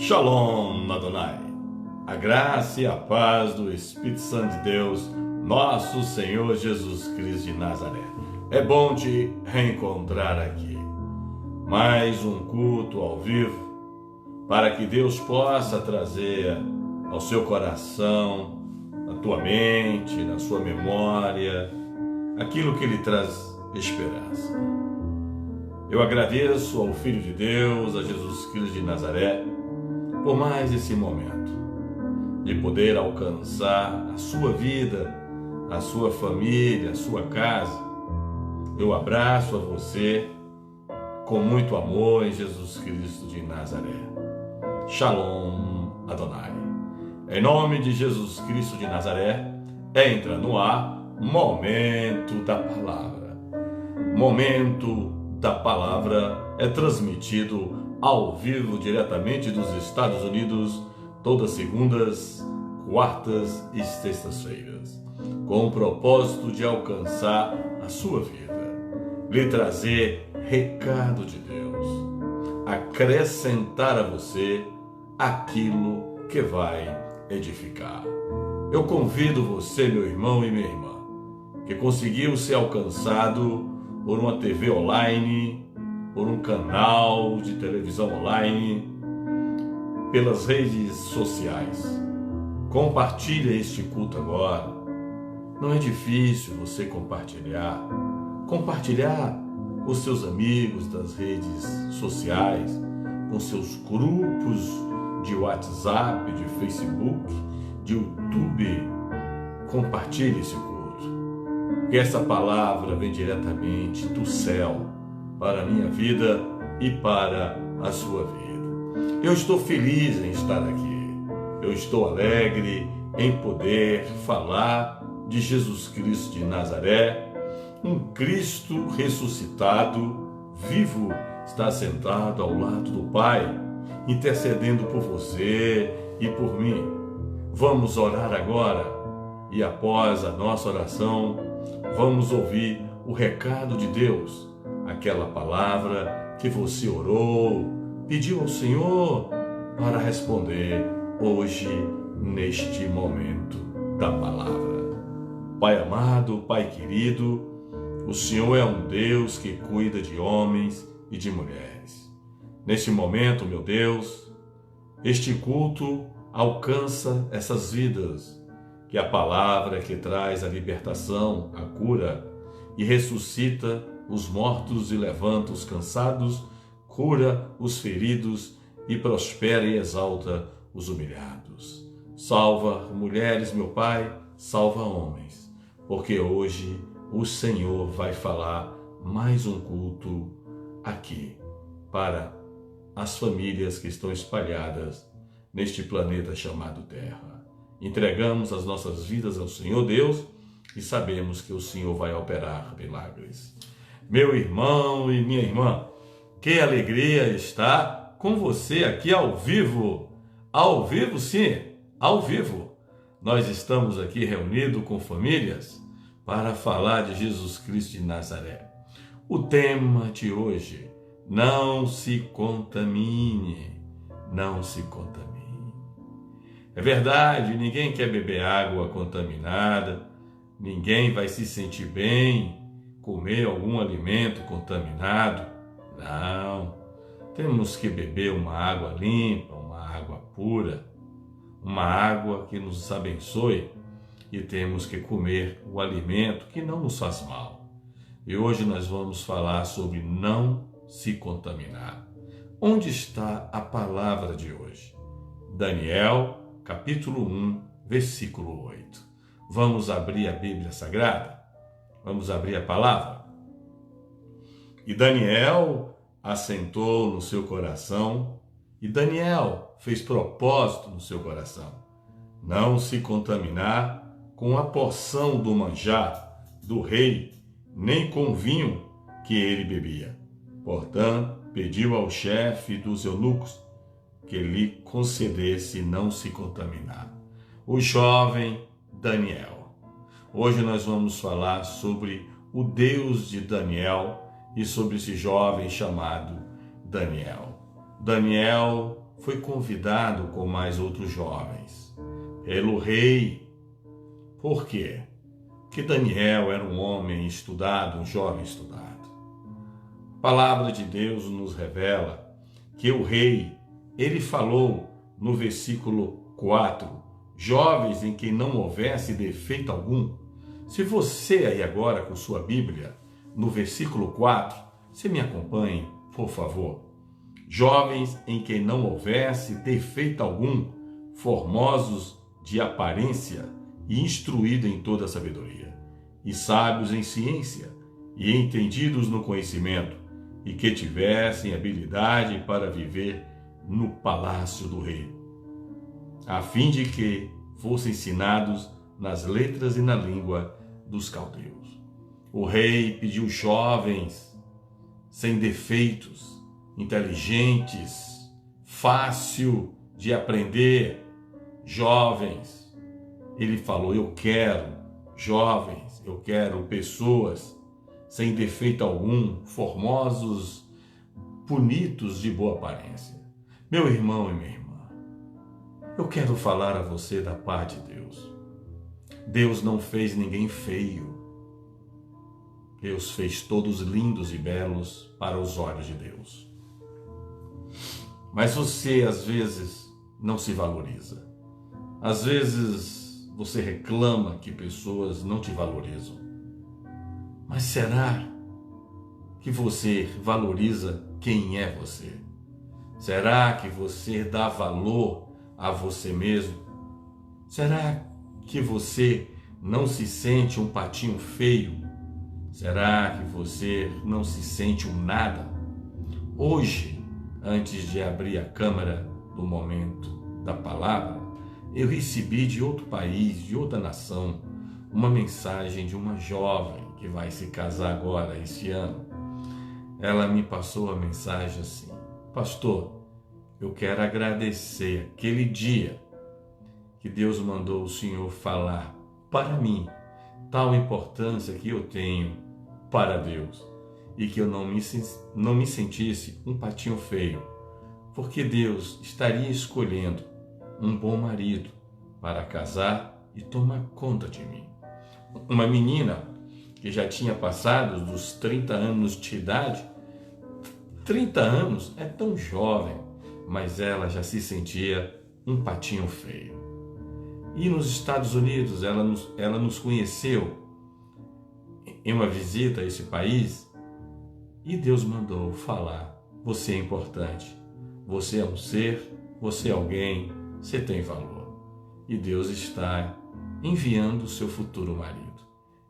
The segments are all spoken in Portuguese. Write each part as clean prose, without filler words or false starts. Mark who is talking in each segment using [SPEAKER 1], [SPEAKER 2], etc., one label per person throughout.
[SPEAKER 1] Shalom Adonai, a graça e a paz do Espírito Santo de Deus, nosso Senhor Jesus Cristo de Nazaré. É bom te reencontrar aqui. Mais um culto ao vivo, para que Deus possa trazer ao seu coração, na tua mente, na sua memória, aquilo que lhe traz esperança. Eu agradeço ao Filho de Deus, a Jesus Cristo de Nazaré, por mais esse momento de poder alcançar a sua vida, a sua família, a sua casa. Eu abraço a você com muito amor em Jesus Cristo de Nazaré. Shalom Adonai. Em nome de Jesus Cristo de Nazaré, entra no ar Momento da Palavra. Momento da Palavra é transmitido ao vivo diretamente dos Estados Unidos, todas segundas, quartas e sextas-feiras, com o propósito de alcançar a sua vida, lhe trazer recado de Deus, acrescentar a você aquilo que vai edificar. Eu convido você, meu irmão e minha irmã, que conseguiu ser alcançado por uma TV online, por um canal de televisão online, pelas redes sociais. Compartilhe este culto agora. Não é difícil você compartilhar com seus amigos das redes sociais, com seus grupos de WhatsApp, de Facebook, de YouTube. Compartilhe esse culto, que essa palavra vem diretamente do céu para a minha vida e para a sua vida. Eu estou feliz em estar aqui. Eu estou alegre em poder falar de Jesus Cristo de Nazaré, um Cristo ressuscitado, vivo, está sentado ao lado do Pai, intercedendo por você e por mim. Vamos orar agora e após a nossa oração, vamos ouvir o recado de Deus, aquela palavra que você orou, pediu ao Senhor para responder hoje, neste momento da palavra. Pai amado, Pai querido, o Senhor é um Deus que cuida de homens e de mulheres. Neste momento, meu Deus, este culto alcança essas vidas, que a palavra que traz a libertação, a cura e ressuscita os mortos e levanta os cansados, cura os feridos e prospera e exalta os humilhados. Salva mulheres, meu Pai, salva homens, porque hoje o Senhor vai falar mais um culto aqui para as famílias que estão espalhadas neste planeta chamado Terra. Entregamos as nossas vidas ao Senhor Deus e sabemos que o Senhor vai operar milagres. Meu irmão e minha irmã, que alegria estar com você aqui ao vivo. Ao vivo, sim, ao vivo. Nós estamos aqui reunidos com famílias para falar de Jesus Cristo de Nazaré. O tema de hoje, não se contamine, não se contamine. É verdade, ninguém quer beber água contaminada, ninguém vai se sentir bem comer algum alimento contaminado. Não, temos que beber uma água limpa, uma água pura, uma água que nos abençoe, e temos que comer o alimento que não nos faz mal. E hoje nós vamos falar sobre não se contaminar. Onde está a palavra de hoje? Daniel, capítulo 1, versículo 8. Vamos abrir a Bíblia Sagrada? Vamos abrir a palavra? E Daniel assentou no seu coração, e Daniel fez propósito no seu coração, não se contaminar com a porção do manjar do rei, nem com o vinho que ele bebia. Portanto, pediu ao chefe dos eunucos que lhe concedesse não se contaminar. O jovem Daniel. Hoje nós vamos falar sobre o Deus de Daniel e sobre esse jovem chamado Daniel. Daniel foi convidado com mais outros jovens pelo rei. Por quê? Porque Daniel era um homem estudado, um jovem estudado. A palavra de Deus nos revela que o rei, ele falou no versículo 4, jovens em quem não houvesse defeito algum. Se você aí agora com sua Bíblia, no versículo 4, você me acompanhe, por favor. Jovens em quem não houvesse defeito algum, formosos de aparência e instruídos em toda a sabedoria, e sábios em ciência, e entendidos no conhecimento, e que tivessem habilidade para viver no palácio do rei, a fim de que fossem ensinados nas letras e na língua dos caldeus. O rei pediu jovens sem defeitos, inteligentes, fácil de aprender, jovens. Ele falou: eu quero jovens, eu quero pessoas sem defeito algum, formosos, bonitos, de boa aparência. Meu irmão e minha irmã, eu quero falar a você da parte de Deus. Deus não fez ninguém feio. Deus fez todos lindos e belos para os olhos de Deus. Mas você, às vezes, não se valoriza. Às vezes, você reclama que pessoas não te valorizam. Mas será que você valoriza quem é você? Será que você dá valor a você mesmo? Será que você não se sente um patinho feio? Será que você não se sente um nada? Hoje, antes de abrir a câmera do momento da palavra, eu recebi de outro país, de outra nação, uma mensagem de uma jovem que vai se casar agora, esse ano. Ela me passou a mensagem assim: pastor, eu quero agradecer aquele dia que Deus mandou o Senhor falar para mim tal importância que eu tenho para Deus e que eu não me sentisse um patinho feio, porque Deus estaria escolhendo um bom marido para casar e tomar conta de mim. Uma menina que já tinha passado dos 30 anos de idade. 30 anos é tão jovem, mas ela já se sentia um patinho feio. E nos Estados Unidos, ela nos conheceu em uma visita a esse país e Deus mandou falar: você é importante, você é um ser, você é alguém, você tem valor. E Deus está enviando o seu futuro marido.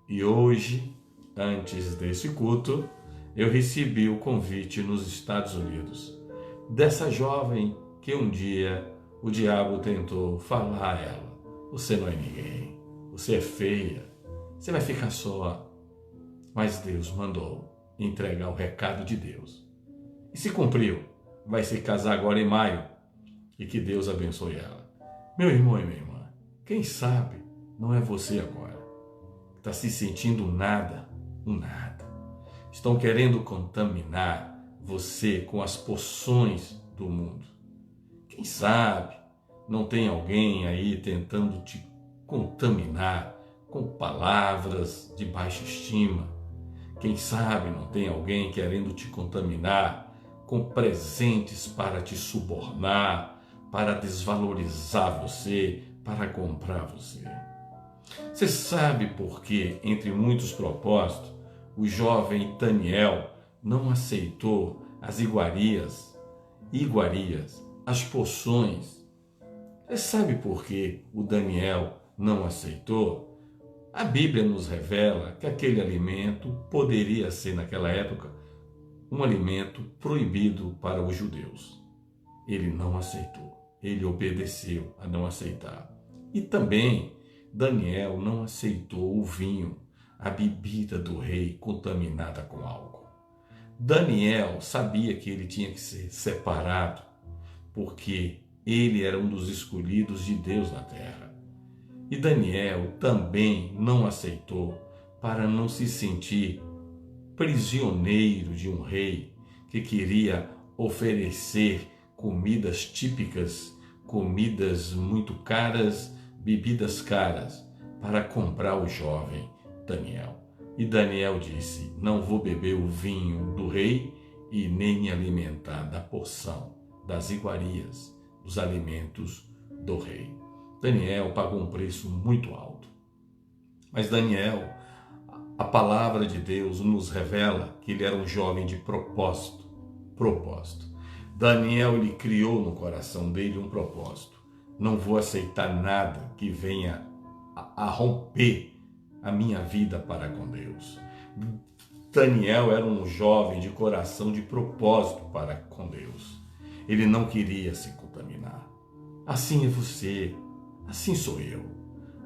[SPEAKER 1] E hoje, antes desse culto, eu recebi o convite nos Estados Unidos dessa jovem que um dia o diabo tentou falar a ela: você não é ninguém, você é feia, você vai ficar só. Mas Deus mandou entregar o recado de Deus. E se cumpriu, vai se casar agora em maio. E que Deus abençoe ela. Meu irmão e minha irmã, quem sabe não é você agora que está se sentindo um nada. Estão querendo contaminar você com as poções do mundo. Quem sabe não tem alguém aí tentando te contaminar com palavras de baixa estima. Quem sabe não tem alguém querendo te contaminar com presentes para te subornar, para desvalorizar você, para comprar você. Você sabe por que, entre muitos propósitos, o jovem Daniel não aceitou as iguarias, as poções? Você sabe por que o Daniel não aceitou? A Bíblia nos revela que aquele alimento poderia ser, naquela época, um alimento proibido para os judeus. Ele não aceitou, ele obedeceu a não aceitar. E também Daniel não aceitou o vinho, a bebida do rei contaminada com álcool. Daniel sabia que ele tinha que ser separado, porque ele era um dos escolhidos de Deus na terra. E Daniel também não aceitou para não se sentir prisioneiro de um rei que queria oferecer comidas típicas, comidas muito caras, bebidas caras, para comprar o jovem Daniel. E Daniel disse: não vou beber o vinho do rei e nem me alimentar da porção, das iguarias, dos alimentos do rei. Daniel pagou um preço muito alto. Mas Daniel, a palavra de Deus nos revela que ele era um jovem de propósito. Daniel, ele criou no coração dele um propósito. Não vou aceitar nada que venha a romper a minha vida para com Deus. Daniel era um jovem de coração de propósito para com Deus. Ele não queria se contaminar. Assim é você, assim sou eu.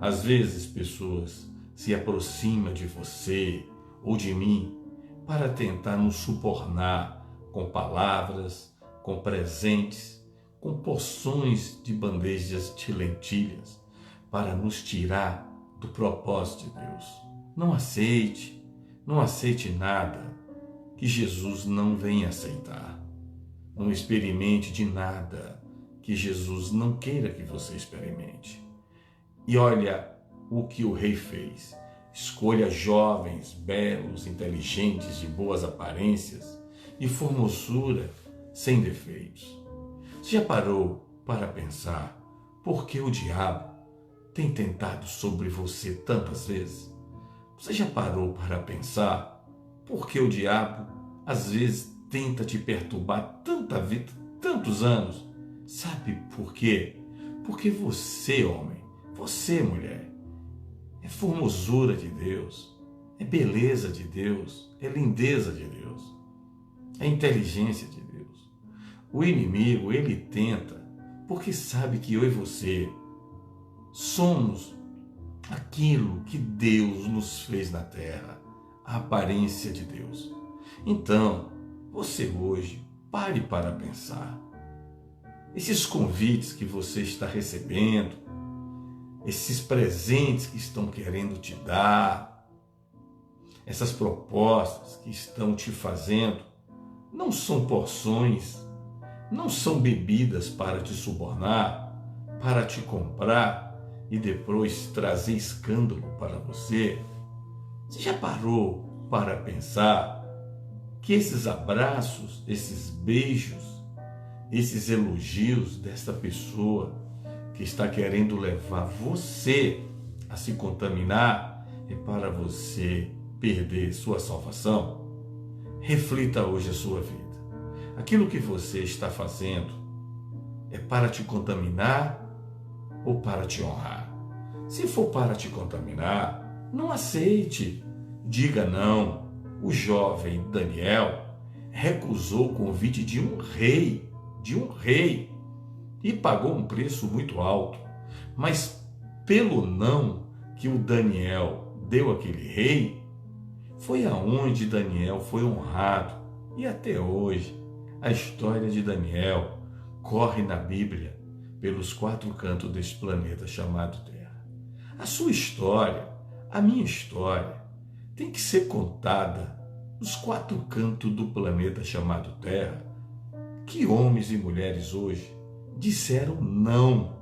[SPEAKER 1] Às vezes pessoas se aproximam de você ou de mim para tentar nos subornar com palavras, com presentes, com porções de bandejas de lentilhas para nos tirar do propósito de Deus. Não aceite nada que Jesus não venha aceitar. Não experimente de nada que Jesus não queira que você experimente. E olha o que o rei fez. Escolha jovens, belos, inteligentes, de boas aparências e formosura sem defeitos. Você já parou para pensar por que o diabo tem tentado sobre você tantas vezes? Você já parou para pensar por que o diabo às vezes tenta te perturbar tantos anos? Sabe por quê? Porque você, homem, você, mulher, é formosura de Deus, é beleza de Deus, é lindeza de Deus, é inteligência de Deus. O inimigo, ele tenta, porque sabe que eu e você somos aquilo que Deus nos fez na terra, a aparência de Deus. Então, você hoje, pare para pensar. Esses convites que você está recebendo, esses presentes que estão querendo te dar, essas propostas que estão te fazendo, não são porções, não são bebidas para te subornar, para te comprar e depois trazer escândalo para você. Você já parou para pensar que esses abraços, esses beijos, esses elogios desta pessoa que está querendo levar você a se contaminar é para você perder sua salvação? Reflita hoje a sua vida. Aquilo que você está fazendo é para te contaminar ou para te honrar? Se for para te contaminar, não aceite. Diga não. O jovem Daniel recusou o convite de um rei, e pagou um preço muito alto. Mas pelo não que o Daniel deu àquele rei, foi aonde Daniel foi honrado. E até hoje, a história de Daniel corre na Bíblia pelos 4 cantos deste planeta chamado Terra. A sua história, a minha história, tem que ser contada nos 4 cantos do planeta chamado Terra. Que homens e mulheres hoje disseram não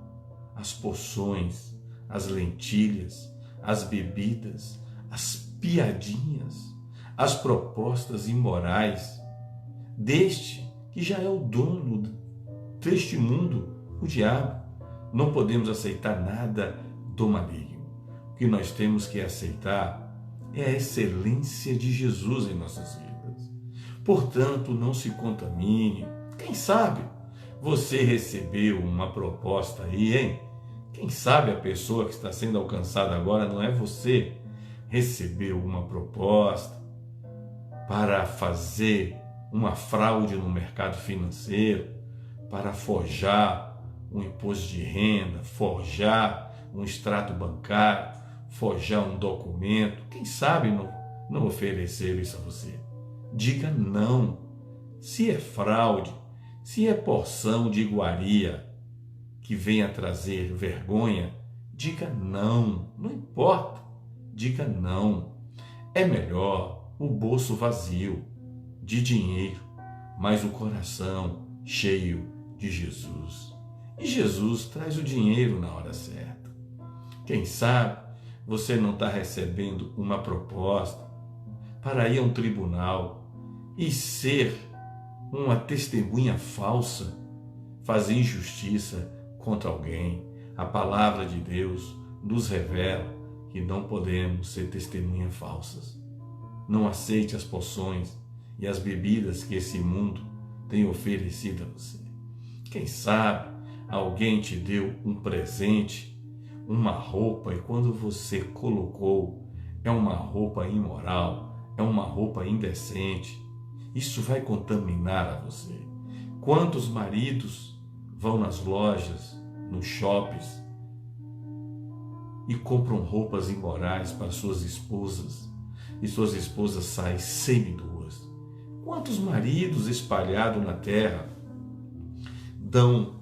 [SPEAKER 1] às porções, às lentilhas, às bebidas, às piadinhas, às propostas imorais deste que já é o dono deste mundo, o diabo. Não podemos aceitar nada do maligno. O que nós temos que aceitar é a excelência de Jesus em nossas vidas. Portanto, não se contamine. Quem sabe você recebeu uma proposta aí, hein? Quem sabe a pessoa que está sendo alcançada agora não é você. Recebeu uma proposta para fazer uma fraude no mercado financeiro, para forjar um imposto de renda, forjar um extrato bancário, forjar um documento. Quem sabe não ofereceram isso a você? Diga não. Se é fraude, se é porção de iguaria que venha trazer vergonha, diga não. Não importa, diga não. É melhor o bolso vazio de dinheiro, mas o coração cheio de Jesus. E Jesus traz o dinheiro na hora certa. Quem sabe você não está recebendo uma proposta para ir a um tribunal e ser uma testemunha falsa, fazer injustiça contra alguém. A palavra de Deus nos revela que não podemos ser testemunhas falsas. Não aceite as poções e as bebidas que esse mundo tem oferecido a você. Quem sabe alguém te deu um presente, uma roupa, e quando você colocou, é uma roupa imoral, é uma roupa indecente. Isso vai contaminar a você. Quantos maridos vão nas lojas, nos shoppings e compram roupas imorais para suas esposas, e suas esposas saem seminuas? Quantos maridos espalhados na terra dão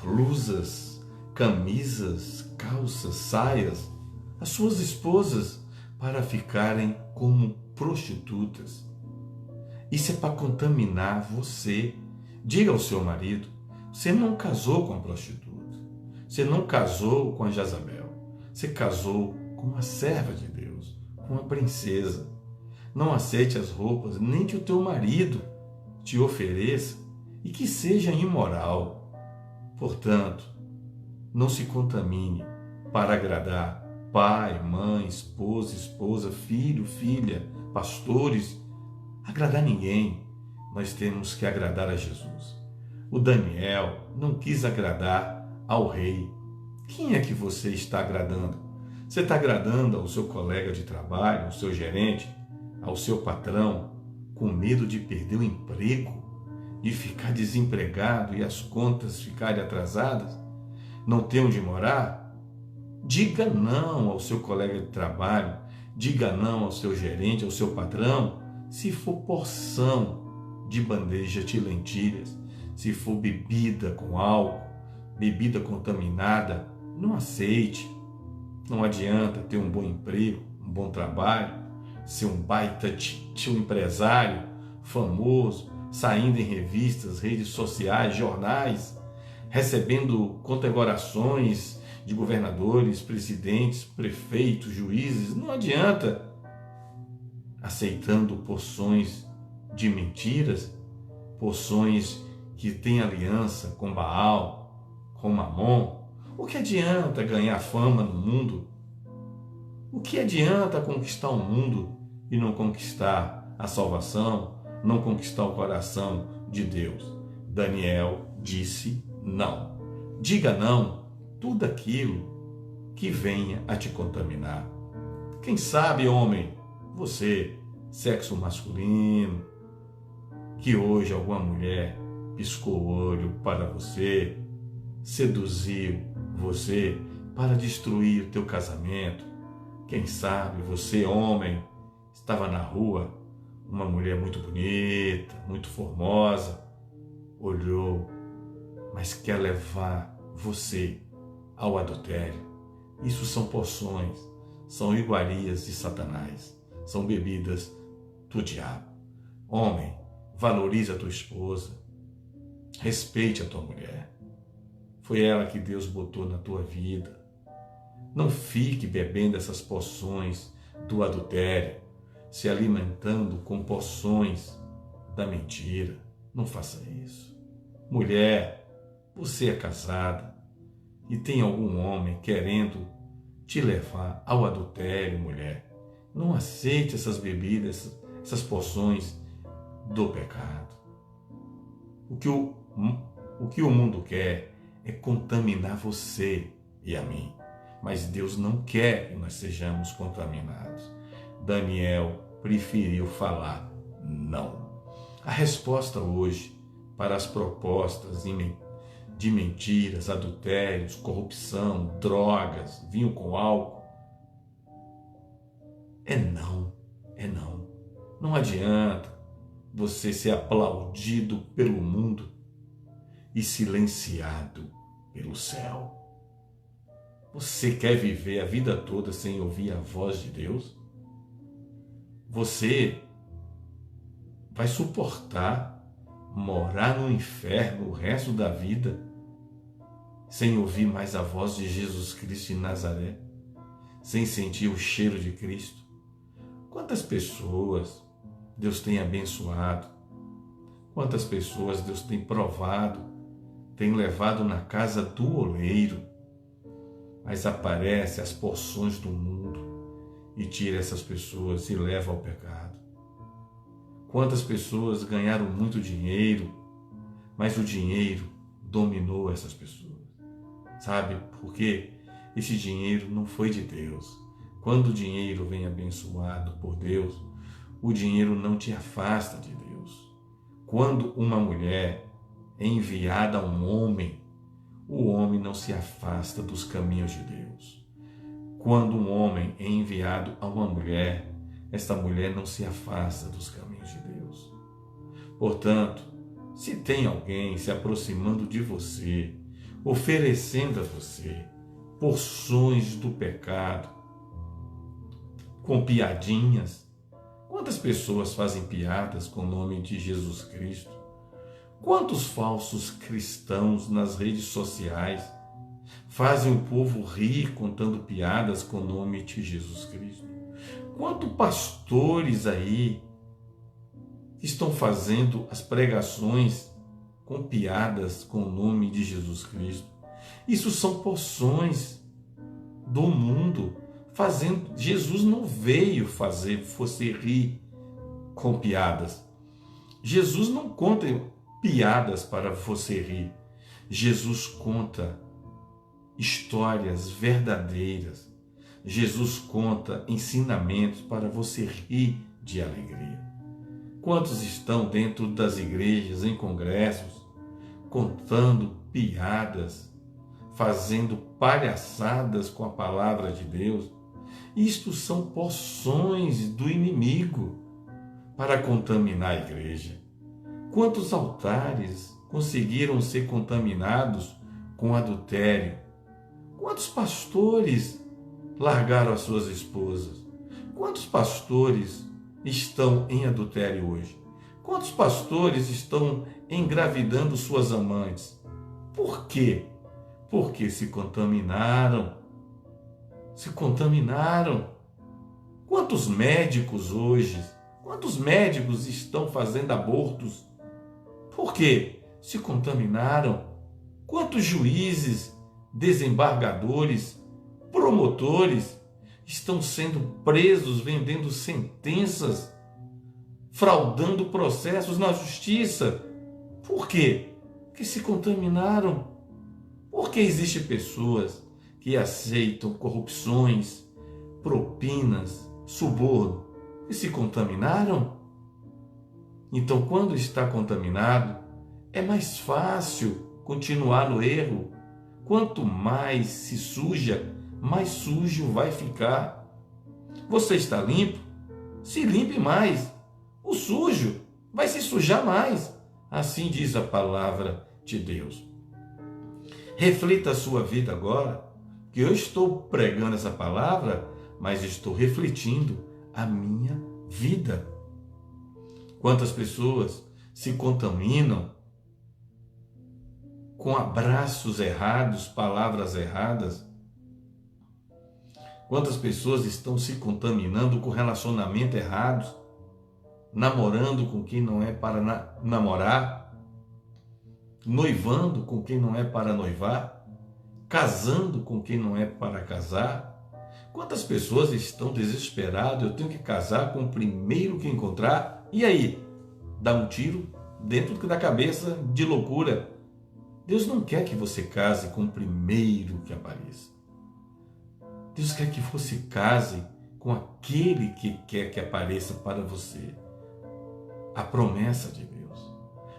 [SPEAKER 1] blusas, camisas, calças, saias às suas esposas para ficarem como prostitutas? Isso é para contaminar você. Diga ao seu marido: você não casou com a prostituta, você não casou com a Jezabel, você casou com uma serva de Deus, com uma princesa. Não aceite as roupas nem que o teu marido te ofereça e que seja imoral. Portanto, não se contamine para agradar pai, mãe, esposa, filho, filha, pastores. Agradar ninguém. Nós temos que agradar a Jesus. O Daniel não quis agradar ao rei. Quem é que você está agradando? Você está agradando ao seu colega de trabalho, ao seu gerente, ao seu patrão, com medo de perder o emprego, de ficar desempregado e as contas ficarem atrasadas, não ter onde morar? Diga não ao seu colega de trabalho, diga não ao seu gerente, ao seu patrão, se for porção de bandeja de lentilhas, se for bebida com álcool, bebida contaminada, não aceite. Não adianta ter um bom emprego, um bom trabalho, ser um baita de um empresário famoso, saindo em revistas, redes sociais, jornais, recebendo condecorações de governadores, presidentes, prefeitos, juízes. Não adianta. Aceitando porções de mentiras, porções que têm aliança com Baal, com Mamon. O que adianta ganhar fama no mundo? O que adianta conquistar o mundo e não conquistar a salvação, não conquistar o coração de Deus? Daniel disse não. Diga não tudo aquilo que venha a te contaminar. Quem sabe, homem, você, sexo masculino, que hoje alguma mulher piscou o olho para você, seduziu você para destruir o teu casamento. Quem sabe você, homem, estava na rua, uma mulher muito bonita, muito formosa, olhou, mas quer levar você ao adultério. Isso são porções, são iguarias de Satanás, são bebidas do diabo. Homem, valorize a tua esposa, respeite a tua mulher. Foi ela que Deus botou na tua vida. Não fique bebendo essas porções do adultério, se alimentando com porções da mentira. Não faça isso. Mulher, você é casada e tem algum homem querendo te levar ao adultério, mulher. Não aceite essas bebidas, essas porções do pecado. O que o mundo quer é contaminar você e a mim. Mas Deus não quer que nós sejamos contaminados. Daniel preferiu falar não. A resposta hoje para as propostas de mentiras, adultérios, corrupção, drogas, vinho com álcool, é não, é não. Não adianta você ser aplaudido pelo mundo e silenciado pelo céu. Você quer viver a vida toda sem ouvir a voz de Deus? Você vai suportar morar no inferno o resto da vida, sem ouvir mais a voz de Jesus Cristo de Nazaré, sem sentir o cheiro de Cristo? Quantas pessoas Deus tem abençoado, quantas pessoas Deus tem provado, tem levado na casa do oleiro, mas aparece as porções do mundo e tira essas pessoas e leva ao pecado. Quantas pessoas ganharam muito dinheiro, mas o dinheiro dominou essas pessoas. Sabe por quê? Esse dinheiro não foi de Deus. Quando o dinheiro vem abençoado por Deus, o dinheiro não te afasta de Deus. Quando uma mulher é enviada a um homem, o homem não se afasta dos caminhos de Deus. Quando um homem é enviado a uma mulher, esta mulher não se afasta dos caminhos de Deus. Portanto, se tem alguém se aproximando de você, oferecendo a você porções do pecado, com piadinhas, quantas pessoas fazem piadas com o nome de Jesus Cristo? Quantos falsos cristãos nas redes sociais fazem o povo rir contando piadas com o nome de Jesus Cristo? Quantos pastores aí estão fazendo as pregações com piadas com o nome de Jesus Cristo? Isso são porções do mundo fazendo. Jesus não veio fazer você rir com piadas. Jesus não conta piadas para você rir. Jesus conta histórias verdadeiras. Jesus conta ensinamentos para você rir de alegria. Quantos estão dentro das igrejas, em congressos, contando piadas, fazendo palhaçadas com a palavra de Deus? Isto são porções do inimigo para contaminar a igreja. Quantos altares conseguiram ser contaminados com adultério? Quantos pastores largaram as suas esposas? Quantos pastores estão em adultério hoje? Quantos pastores estão engravidando suas amantes? Por quê? Porque se contaminaram. Se contaminaram. Quantos médicos hoje, quantos médicos estão fazendo abortos? Por quê? Se contaminaram. Quantos juízes, desembargadores, promotores estão sendo presos, vendendo sentenças, fraudando processos na justiça? Por quê? Porque se contaminaram. Porque existem pessoas que aceitam corrupções, propinas, suborno e se contaminaram. Então, quando está contaminado, é mais fácil continuar no erro. Quanto mais se suja, mais sujo vai ficar. Você está limpo? Se limpe mais. O sujo vai se sujar mais. Assim diz a palavra de Deus. Reflita a sua vida agora, que eu estou pregando essa palavra, mas estou refletindo a minha vida. Quantas pessoas se contaminam com abraços errados, palavras erradas? Quantas pessoas estão se contaminando com relacionamentos errados, namorando com quem não é para namorar, noivando com quem não é para noivar, casando com quem não é para casar? Quantas pessoas estão desesperadas? Eu tenho que casar com o primeiro que encontrar. E aí? Dá um tiro dentro da cabeça de loucura. Deus não quer que você case com o primeiro que apareça. Deus quer que você case com aquele que quer que apareça para você. A promessa de Deus.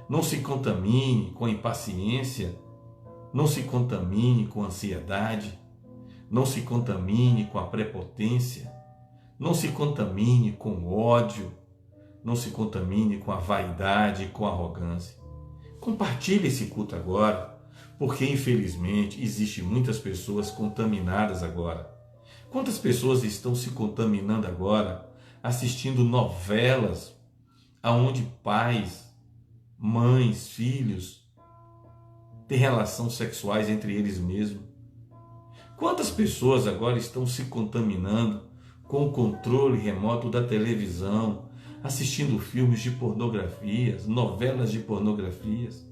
[SPEAKER 1] Não se contamine com impaciência. Não se contamine com ansiedade. Não se contamine com a prepotência. Não se contamine com ódio. Não se contamine com a vaidade e com a arrogância. Compartilhe esse culto agora, porque infelizmente existem muitas pessoas contaminadas agora. Quantas pessoas estão se contaminando agora assistindo novelas aonde pais mães, filhos, têm relações sexuais entre eles mesmos. Quantas pessoas agora estão se contaminando com o controle remoto da televisão, assistindo filmes de pornografias, novelas de pornografias?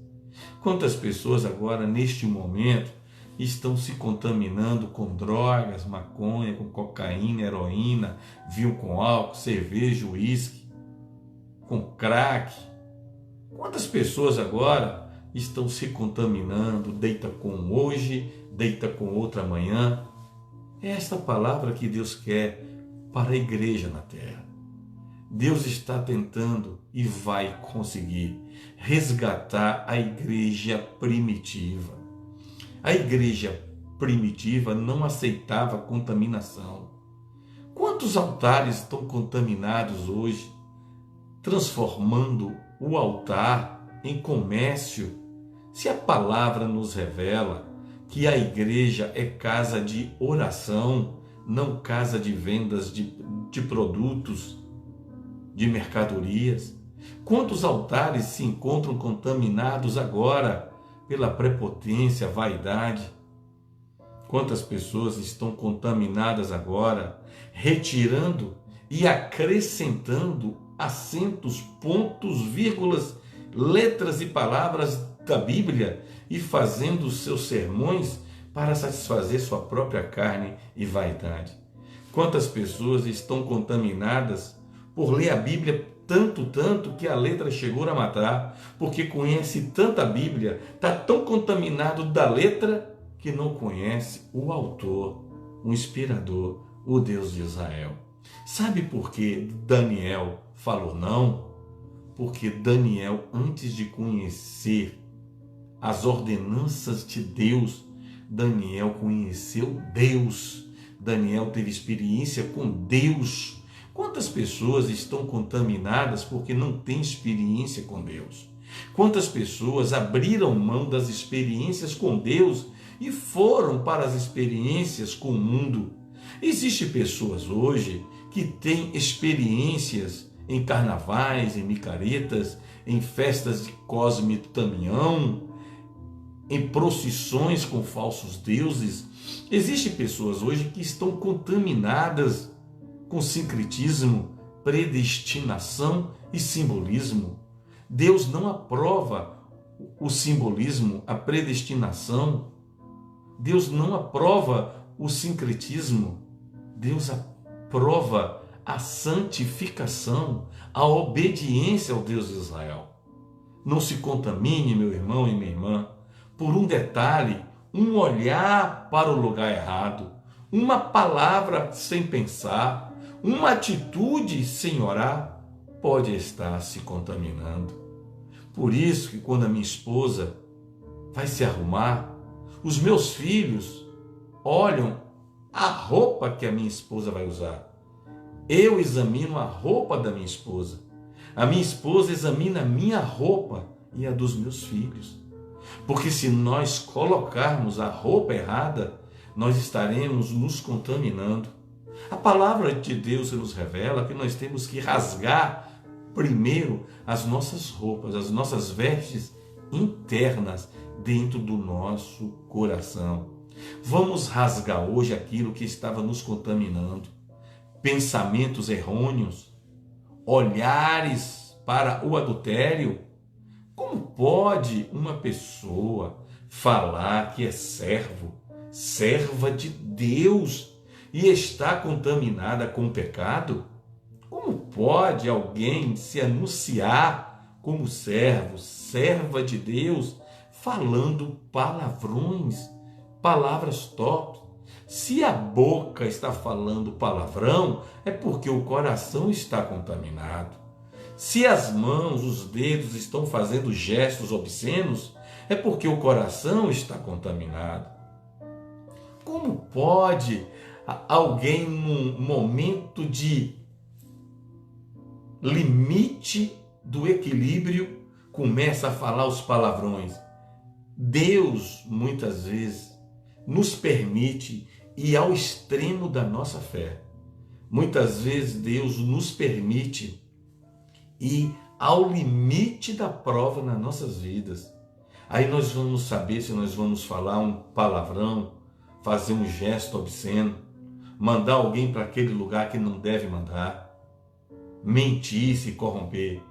[SPEAKER 1] Quantas pessoas agora, neste momento, estão se contaminando com drogas, maconha, com cocaína, heroína, vinho com álcool, cerveja, uísque, com crack? Quantas pessoas agora estão se contaminando, deita com um hoje, deita com outra amanhã? É esta palavra que Deus quer para a igreja na terra. Deus está tentando e vai conseguir resgatar a igreja primitiva. A igreja primitiva não aceitava contaminação. Quantos altares estão contaminados hoje, transformando o altar em comércio? Se a palavra nos revela que a igreja é casa de oração, não casa de vendas de produtos, de mercadorias. Quantos altares se encontram contaminados agora pela prepotência, vaidade? Quantas pessoas estão contaminadas agora, retirando e acrescentando acentos, pontos, vírgulas, letras e palavras da Bíblia e fazendo os seus sermões para satisfazer sua própria carne e vaidade? Quantas pessoas estão contaminadas por ler a Bíblia tanto que a letra chegou a matar, porque conhece tanta Bíblia, está tão contaminado da letra que não conhece o autor, o inspirador, o Deus de Israel. Sabe por que Daniel falou não? Porque Daniel, antes de conhecer as ordenanças de Deus, Daniel conheceu Deus. Daniel teve experiência com Deus. Quantas pessoas estão contaminadas porque não têm experiência com Deus? Quantas pessoas abriram mão das experiências com Deus e foram para as experiências com o mundo? Existem pessoas hoje que têm experiências em carnavais, em micaretas, em festas de Cosme Damião, em procissões com falsos deuses. Existem pessoas hoje que estão contaminadas com sincretismo, predestinação e simbolismo. Deus não aprova o simbolismo, a predestinação. Deus não aprova o sincretismo. Deus aprova a santificação, a obediência ao Deus de Israel. Não se contamine, meu irmão e minha irmã, por um detalhe, um olhar para o lugar errado, uma palavra sem pensar, uma atitude sem orar, pode estar se contaminando. Por isso que quando a minha esposa vai se arrumar, os meus filhos olham a roupa que a minha esposa vai usar. Eu examino a roupa da minha esposa. A minha esposa examina a minha roupa e a dos meus filhos. Porque se nós colocarmos a roupa errada, nós estaremos nos contaminando. A palavra de Deus nos revela que nós temos que rasgar primeiro as nossas roupas, as nossas vestes internas dentro do nosso coração. Vamos rasgar hoje aquilo que estava nos contaminando. Pensamentos errôneos, olhares para o adultério. Como pode uma pessoa falar que é servo, serva de Deus, e está contaminada com o pecado? Como pode alguém se anunciar como servo, serva de Deus, falando palavrões, palavras torpes? Se a boca está falando palavrão, é porque o coração está contaminado. Se as mãos, os dedos estão fazendo gestos obscenos, é porque o coração está contaminado. Como pode alguém, num momento de limite do equilíbrio, começa a falar os palavrões? Deus, muitas vezes, nos permite ir ao extremo da nossa fé. Muitas vezes Deus nos permite ir ao limite da prova nas nossas vidas. Aí nós vamos saber se nós vamos falar um palavrão, fazer um gesto obsceno, mandar alguém para aquele lugar que não deve mandar, mentir, se corromper.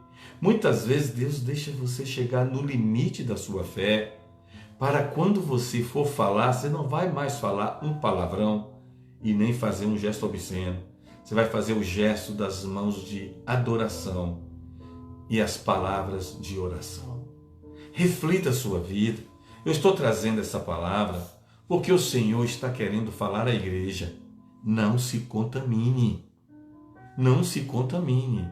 [SPEAKER 1] Muitas vezes Deus deixa você chegar no limite da sua fé, para quando você for falar, você não vai mais falar um palavrão e nem fazer um gesto obsceno. Você vai fazer o gesto das mãos de adoração e as palavras de oração. Reflita a sua vida. Eu estou trazendo essa palavra porque o Senhor está querendo falar à igreja. Não se contamine. Não se contamine.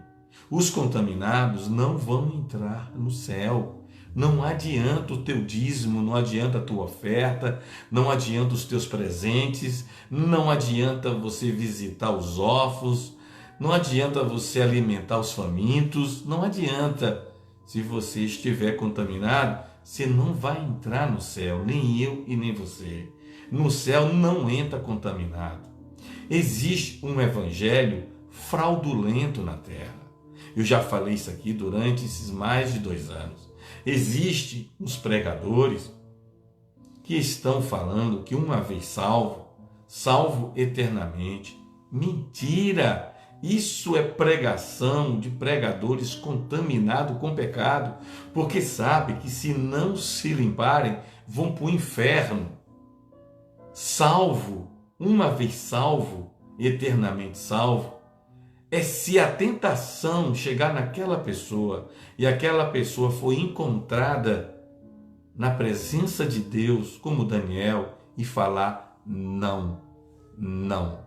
[SPEAKER 1] Os contaminados não vão entrar no céu. Não adianta o teu dízimo, não adianta a tua oferta, não adianta os teus presentes, não adianta você visitar os órfãos, não adianta você alimentar os famintos, não adianta. Se você estiver contaminado, você não vai entrar no céu, nem eu e nem você. No céu não entra contaminado. Existe um evangelho fraudulento na terra. Eu já falei isso aqui durante esses mais de 2 anos. Existem uns pregadores que estão falando que uma vez salvo, salvo eternamente. Mentira! Isso é pregação de pregadores contaminados com pecado, porque sabe que se não se limparem, vão para o inferno. Salvo, uma vez salvo, eternamente salvo, é se a tentação chegar naquela pessoa e aquela pessoa foi encontrada na presença de Deus, como Daniel, e falar não, não.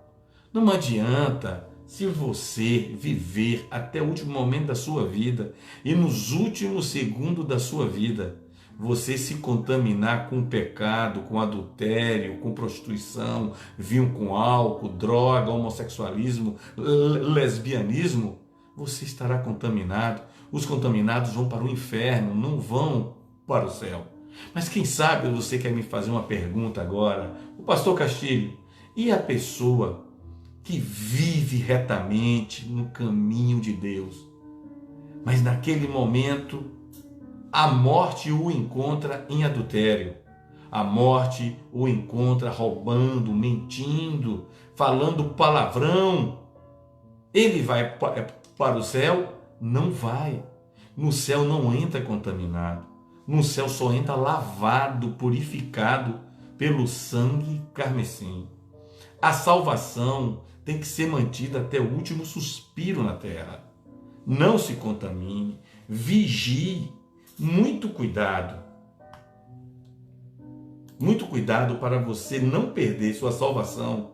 [SPEAKER 1] Não adianta se você viver até o último momento da sua vida e nos últimos segundos da sua vida, você se contaminar com pecado, com adultério, com prostituição, vinho com álcool, droga, homossexualismo, lesbianismo, você estará contaminado. Os contaminados vão para o inferno, não vão para o céu. Mas quem sabe você quer me fazer uma pergunta agora, o pastor Castilho, e a pessoa que vive retamente no caminho de Deus, mas naquele momento a morte o encontra em adultério, a morte o encontra roubando, mentindo, falando palavrão, ele vai para o céu? Não vai. No céu não entra contaminado, no céu só entra lavado, purificado pelo sangue carmesim. A salvação tem que ser mantida até o último suspiro na terra. Não se contamine, vigie, muito cuidado para você não perder sua salvação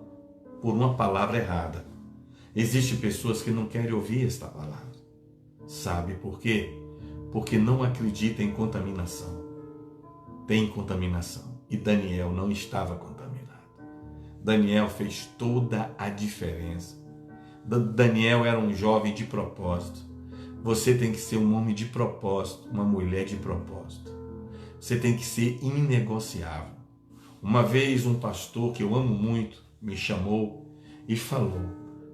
[SPEAKER 1] por uma palavra errada. Existem pessoas que não querem ouvir esta palavra. Sabe por quê? Porque não acreditam em contaminação. Tem contaminação. E Daniel não estava contaminado. Daniel fez toda a diferença. Daniel era um jovem de propósito. Você tem que ser um homem de propósito, uma mulher de propósito. Você tem que ser inegociável. Uma vez um pastor que eu amo muito me chamou e falou: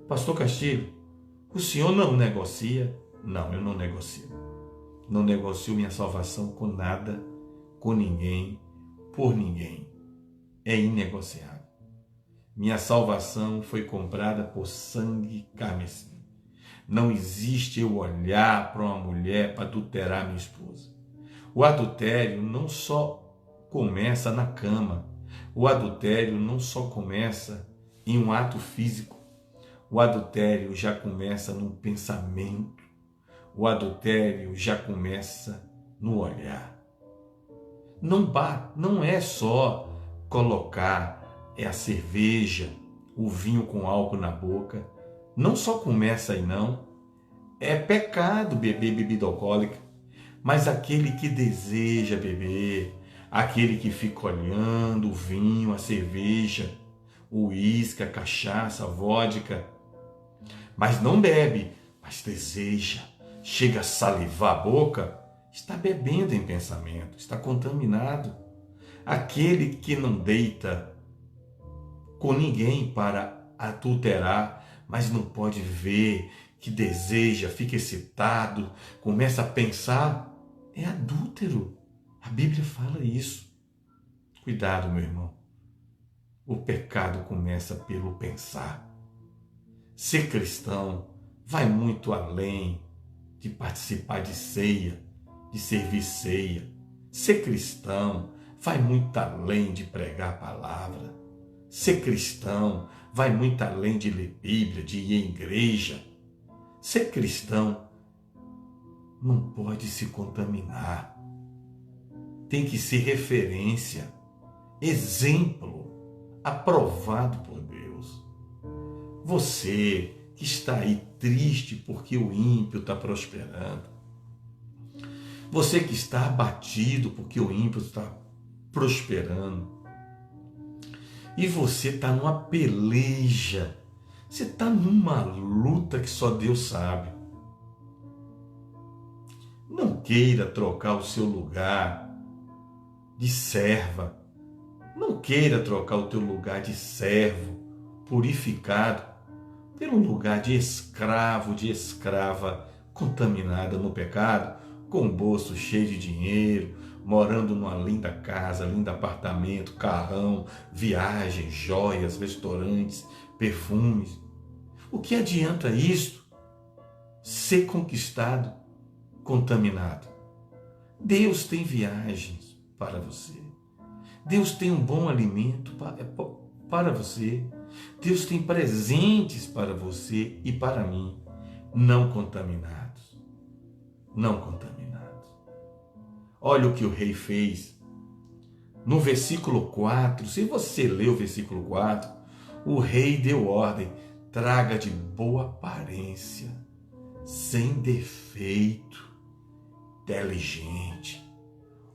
[SPEAKER 1] Pastor Castilho, o senhor não negocia? Não, eu não negocio. Não negocio minha salvação com nada, com ninguém, por ninguém. É inegociável. Minha salvação foi comprada por sangue carmesim. Não existe eu olhar para uma mulher para adulterar minha esposa. O adultério não só começa na cama. O adultério não só começa em um ato físico. O adultério já começa no pensamento. O adultério já começa no olhar. Não é só colocar a cerveja, o vinho com álcool na boca. Não só começa aí não, é pecado beber bebida alcoólica, mas aquele que deseja beber, aquele que fica olhando o vinho, a cerveja, o uísque, a cachaça, a vodka, mas não bebe, mas deseja, chega a salivar a boca, está bebendo em pensamento, está contaminado. Aquele que não deita com ninguém para adulterar, mas não pode ver que deseja, fica excitado, começa a pensar, é adúltero. A Bíblia fala isso. Cuidado, meu irmão. O pecado começa pelo pensar. Ser cristão vai muito além de participar de ceia, de servir ceia. Ser cristão vai muito além de pregar a palavra. Ser cristão vai muito além de ler Bíblia, de ir à igreja. Ser cristão não pode se contaminar. Tem que ser referência, exemplo, aprovado por Deus. Você que está aí triste porque o ímpio está prosperando. Você que está abatido porque o ímpio está prosperando. E você está numa peleja. Você está numa luta que só Deus sabe. Não queira trocar o seu lugar de serva. Não queira trocar o teu lugar de servo purificado pelo lugar de escravo, de escrava contaminada no pecado, com o bolso cheio de dinheiro, morando numa linda casa, lindo apartamento, carrão, viagens, joias, restaurantes, perfumes. O que adianta isto? Ser conquistado, contaminado. Deus tem viagens para você. Deus tem um bom alimento para você. Deus tem presentes para você e para mim, não contaminados. Não contaminados. Olha o que o rei fez. No versículo 4, se você ler o versículo 4, o rei deu ordem: traga de boa aparência, sem defeito, inteligente.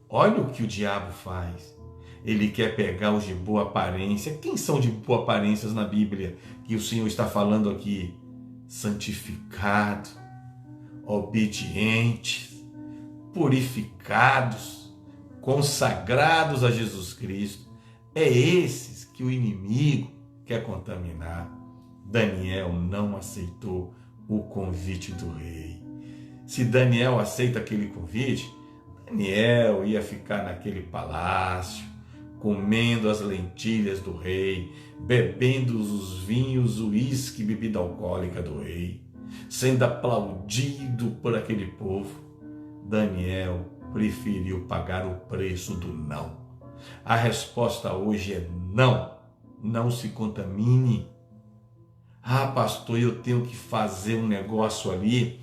[SPEAKER 1] Olha o que o diabo faz. Ele quer pegar os de boa aparência. Quem são de boa aparência na Bíblia que o Senhor está falando aqui? Santificado, obedientes, purificados, consagrados a Jesus Cristo. É esses que o inimigo quer contaminar. Daniel não aceitou o convite do rei. Se Daniel aceita aquele convite, Daniel ia ficar naquele palácio, comendo as lentilhas do rei, bebendo os vinhos, o uísque, bebida alcoólica do rei, sendo aplaudido por aquele povo. Daniel preferiu pagar o preço do não. A resposta hoje é não. Não se contamine. Ah, pastor, eu tenho que fazer um negócio ali.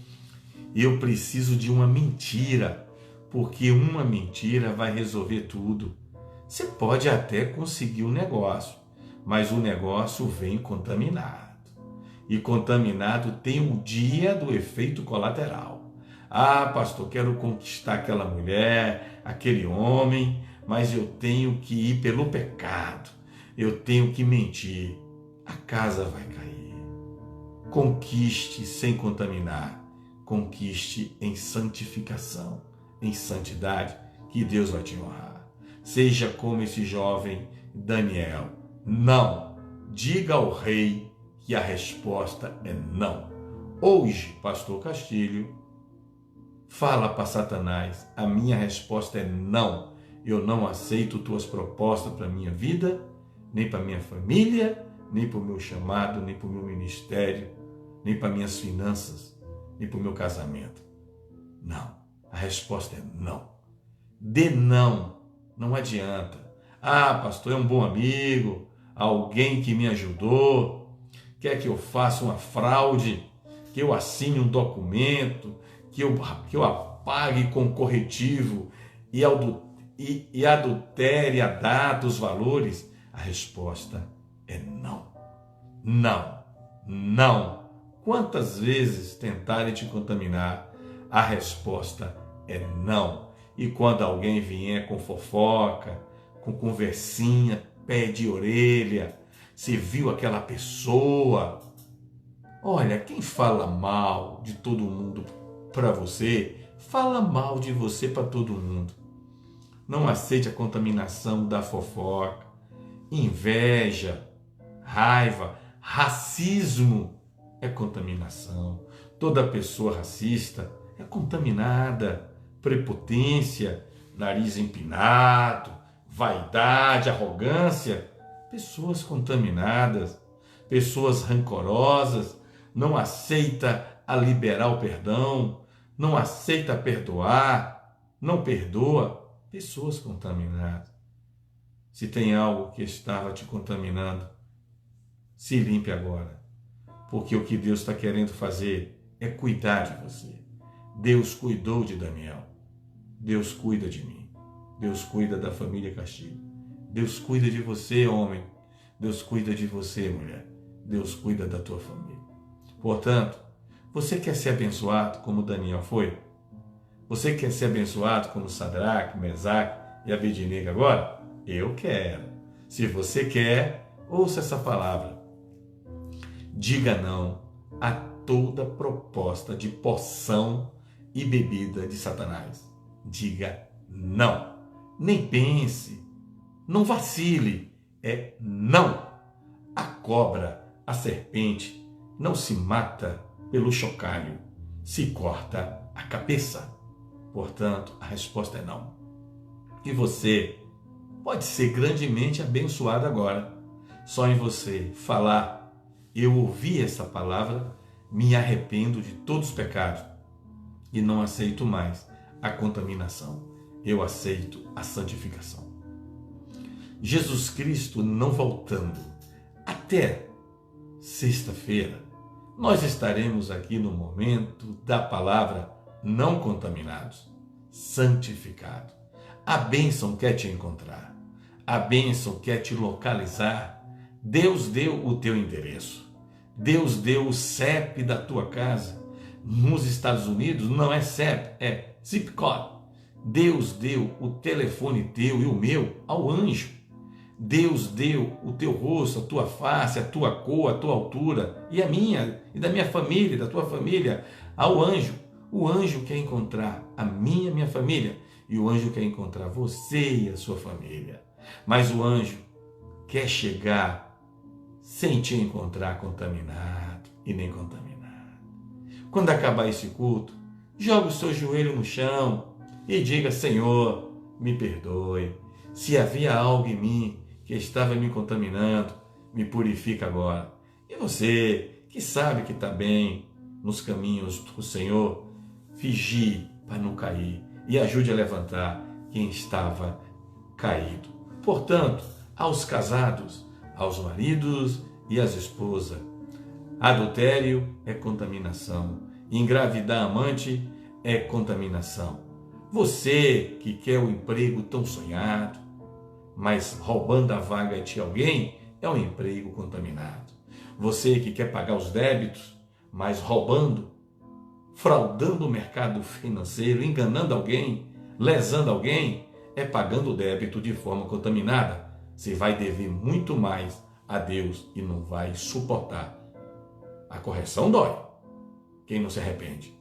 [SPEAKER 1] Eu preciso de uma mentira, porque uma mentira vai resolver tudo. Você pode até conseguir um negócio, mas o negócio vem contaminado. E contaminado tem o dia do efeito colateral. Ah, pastor, quero conquistar aquela mulher, aquele homem, mas eu tenho que ir pelo pecado. Eu tenho que mentir. A casa vai cair. Conquiste sem contaminar. Conquiste em santificação, em santidade, que Deus vai te honrar. Seja como esse jovem Daniel. Não. Diga ao rei que a resposta é não. Hoje, pastor Castilho, fala para Satanás, a minha resposta é não. Eu não aceito tuas propostas para a minha vida, nem para a minha família, nem para o meu chamado, nem para o meu ministério, nem para minhas finanças, nem para o meu casamento. Não. A resposta é não. Dê não. Não adianta. Ah, pastor, é um bom amigo, alguém que me ajudou, quer que eu faça uma fraude, que eu assine um documento, que eu apague com corretivo e adultere a data, os valores. A resposta é não. Não. Não. Quantas vezes tentarem te contaminar, a resposta é não. E quando alguém vier com fofoca, com conversinha, pé de orelha, você viu aquela pessoa? Olha, quem fala mal de todo mundo para você, fala mal de você para todo mundo. Não aceite a contaminação da fofoca, inveja, raiva, racismo é contaminação. Toda pessoa racista é contaminada, prepotência, nariz empinado, vaidade, arrogância. Pessoas contaminadas, pessoas rancorosas, não aceita a liberar o perdão, não aceita perdoar, não perdoa. Pessoas contaminadas. Se tem algo que estava te contaminando, se limpe agora, porque o que Deus está querendo fazer é cuidar de você. Deus cuidou de Daniel, Deus cuida de mim, Deus cuida da família Castilho, Deus cuida de você, homem, Deus cuida de você, mulher, Deus cuida da tua família. Portanto, você quer ser abençoado como Daniel foi? Você quer ser abençoado como Sadraque, Mesaque e Abednego agora? Eu quero. Se você quer, ouça essa palavra. Diga não a toda proposta de poção e bebida de Satanás. Diga não. Nem pense. Não vacile. É não. A cobra, a serpente, não se mata pelo chocalho, se corta a cabeça. Portanto, a resposta é não. E você pode ser grandemente abençoado agora. Só em você falar, eu ouvi essa palavra, me arrependo de todos os pecados e não aceito mais a contaminação. Eu aceito a santificação. Jesus Cristo não voltando, até sexta-feira, nós estaremos aqui no momento da palavra não contaminados, santificado. A bênção quer te encontrar, a bênção quer te localizar. Deus deu o teu endereço, Deus deu o CEP da tua casa. Nos Estados Unidos não é CEP, é zip code. Deus deu o telefone teu e o meu ao anjo. Deus deu o teu rosto, a tua face, a tua cor, a tua altura, e a minha, e da minha família, da tua família, ao anjo. O anjo quer encontrar a minha família, e o anjo quer encontrar você e a sua família. Mas o anjo quer chegar sem te encontrar contaminado e nem contaminado. Quando acabar esse culto, joga o seu joelho no chão e diga: Senhor, me perdoe. Se havia algo em mim que estava me contaminando, me purifica agora. E você que sabe que está bem nos caminhos do Senhor, vigie para não cair e ajude a levantar quem estava caído. Portanto, aos casados, aos maridos e às esposas, adultério é contaminação, engravidar amante é contaminação. Você que quer o emprego tão sonhado, mas roubando a vaga de alguém, é um emprego contaminado. Você que quer pagar os débitos, mas roubando, fraudando o mercado financeiro, enganando alguém, lesando alguém, é pagando o débito de forma contaminada. Você vai dever muito mais a Deus e não vai suportar. A correção dói. Quem não se arrepende?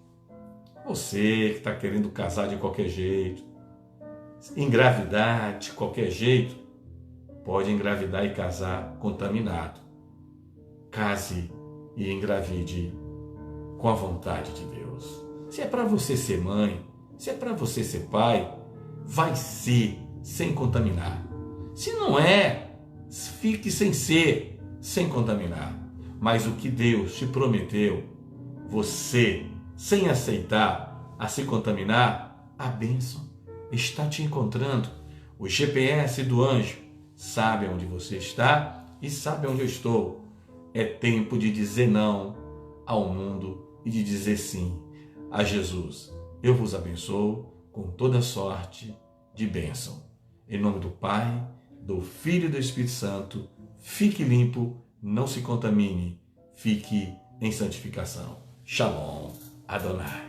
[SPEAKER 1] Você que está querendo casar de qualquer jeito, engravidar de qualquer jeito, pode engravidar e casar contaminado. Case e engravide com a vontade de Deus. Se é para você ser mãe, se é para você ser pai, vai ser sem contaminar. Se não é, fique sem ser, sem contaminar. Mas o que Deus te prometeu, você, sem aceitar a se contaminar, a bênção está te encontrando. O GPS do anjo sabe onde você está e sabe onde eu estou. É tempo de dizer não ao mundo e de dizer sim a Jesus. Eu vos abençoo com toda sorte de bênção. Em nome do Pai, do Filho e do Espírito Santo, fique limpo, não se contamine, fique em santificação. Shalom Adonai.